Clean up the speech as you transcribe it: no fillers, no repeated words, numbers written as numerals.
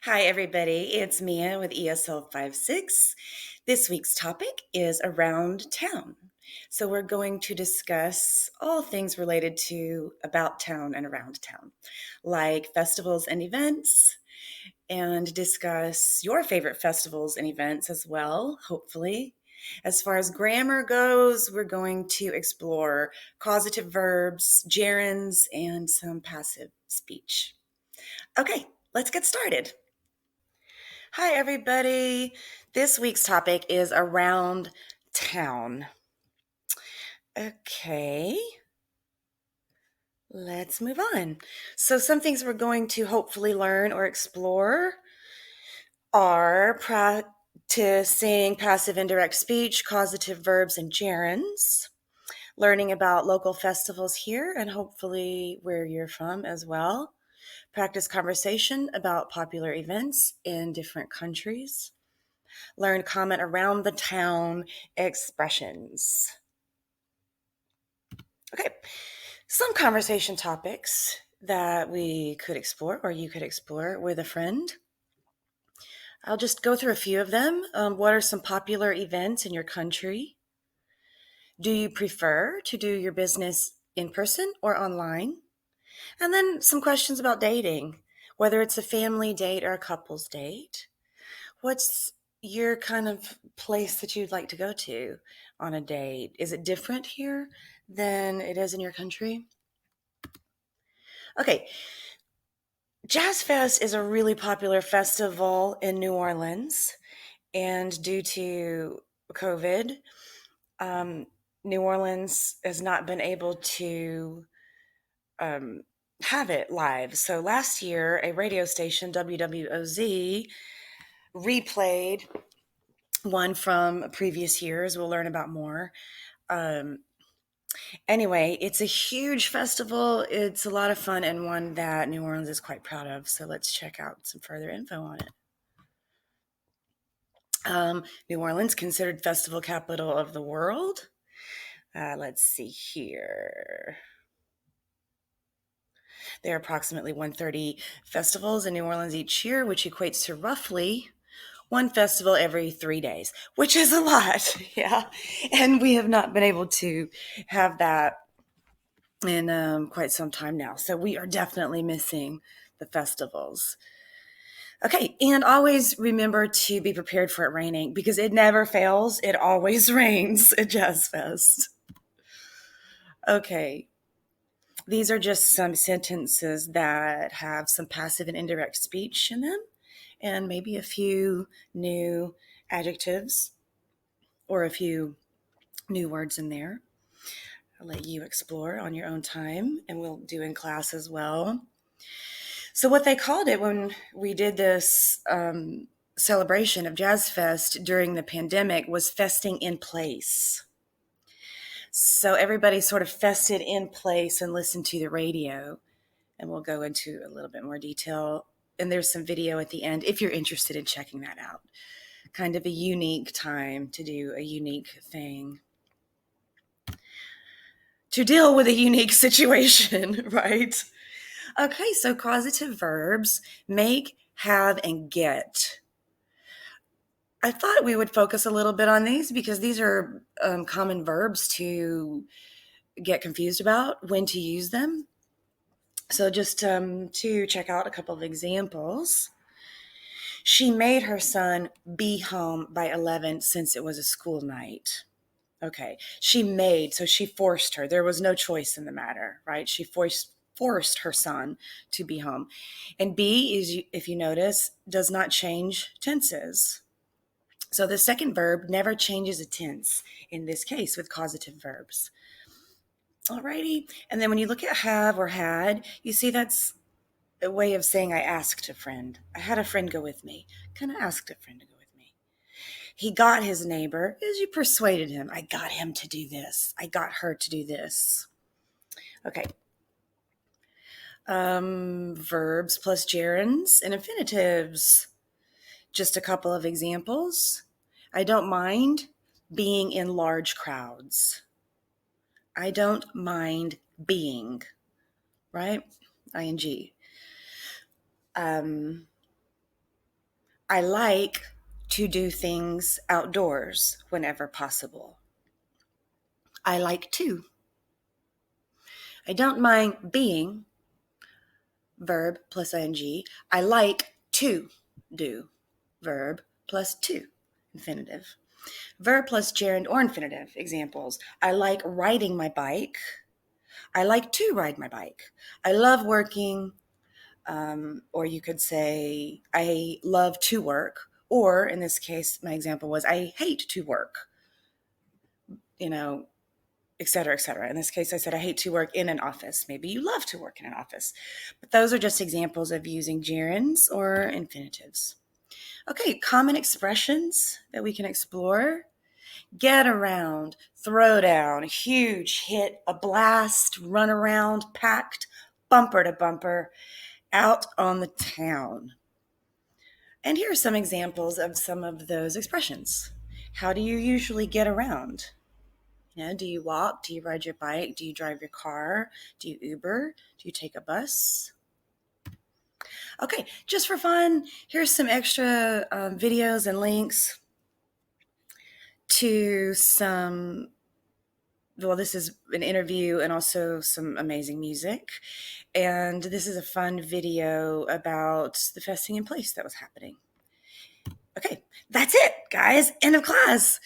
Hi, everybody. It's Mia with ESL 56. This week's topic is around town. So, we're going to discuss all things related to about town and around town, like festivals and events, and discuss your favorite festivals and events as well, hopefully. As far as grammar goes, we're going to explore causative verbs, gerunds, and some passive speech. Okay, let's get started. Hi, everybody. This week's topic is around town. Okay, let's move on. So, some things we're going to hopefully learn or explore are practicing passive indirect speech, causative verbs, and gerunds, learning about local festivals here and hopefully where you're from as well, practice conversation about popular events in different countries, learn common around the town expressions. Okay, some conversation topics that we could explore or you could explore with a friend. I'll just go through a few of them. What are some popular events in your country? Do you prefer to do your business in person or online? And then some questions about dating, whether it's a family date or a couple's date. What's your kind of place that you'd like to go to on a date? Is it different here than it is in your country? Okay, Jazz Fest is a really popular festival in New Orleans, and due to COVID, um, New Orleans has not been able to um, have it live. So last year, a radio station, WWOZ, replayed one from previous years. We'll learn about more. Um, anyway, it's a huge festival. It's a lot of fun and one that New Orleans is quite proud of. So let's check out some further info on it. New Orleans, considered festival capital of the world. Let's see here. There are approximately 130 festivals in New Orleans each year, which equates to roughly one festival every 3 days, which is a lot. Yeah. And we have not been able to have that in quite some time now. So we are definitely missing the festivals. Okay. And always remember to be prepared for it raining because it never fails. It always rains at Jazz Fest. Okay. These are just some sentences that have some passive and indirect speech in them and maybe a few new adjectives or a few new words in there. I'll let you explore on your own time, and we'll do in class as well. So, what they called it when we did this celebration of Jazz Fest during the pandemic was festing in place. So, everybody sort of fested in place and listened to the radio. And we'll go into a little bit more detail. And there's some video at the end if you're interested in checking that out. Kind of a unique time to do a unique thing, to deal with a unique situation, right? Okay, so causative verbs make, have, and get. I thought we would focus a little bit on these because these are common verbs to get confused about when to use them. So, just to check out a couple of examples. She made her son be home by 11 since it was a school night. Okay. She made, so she forced her. There was no choice in the matter, right? She forced her son to be home. And be is, if you notice, does not change tenses. So the second verb never changes a tense in this case with causative verbs. Alrighty. And then when you look at have or had, you see that's a way of saying I asked a friend. I had a friend go with me. Kind of asked a friend to go with me. He got his neighbor as you persuaded him. I got him to do this. I got her to do this. Okay. Verbs plus gerunds and infinitives. Just a couple of examples. I don't mind being in large crowds. I don't mind being, right? ING. Um, I like to do things outdoors whenever possible. I like to. I don't mind being, verb plus ing. I like to do, verb plus to, infinitive. Verb plus gerund or infinitive. Examples. I like riding my bike. I like to ride my bike. I love working. Or you could say, I love to work. Or in this case, my example was, I hate to work, et cetera, et cetera. In this case, I said, I hate to work in an office. Maybe you love to work in an office. But those are just examples of using gerunds or infinitives. Okay, common expressions that we can explore. Get around, throw down, huge, hit, a blast, run around, packed, bumper to bumper, out on the town. And here are some examples of some of those expressions. How do you usually get around? Do you walk? Do you ride your bike? Do you drive your car? Do you Uber? Do you take a bus? Okay, just for fun, here's some extra videos and links to some, well, this is an interview and also some amazing music. And this is a fun video about the festing in place that was happening. Okay, that's it, guys. End of class.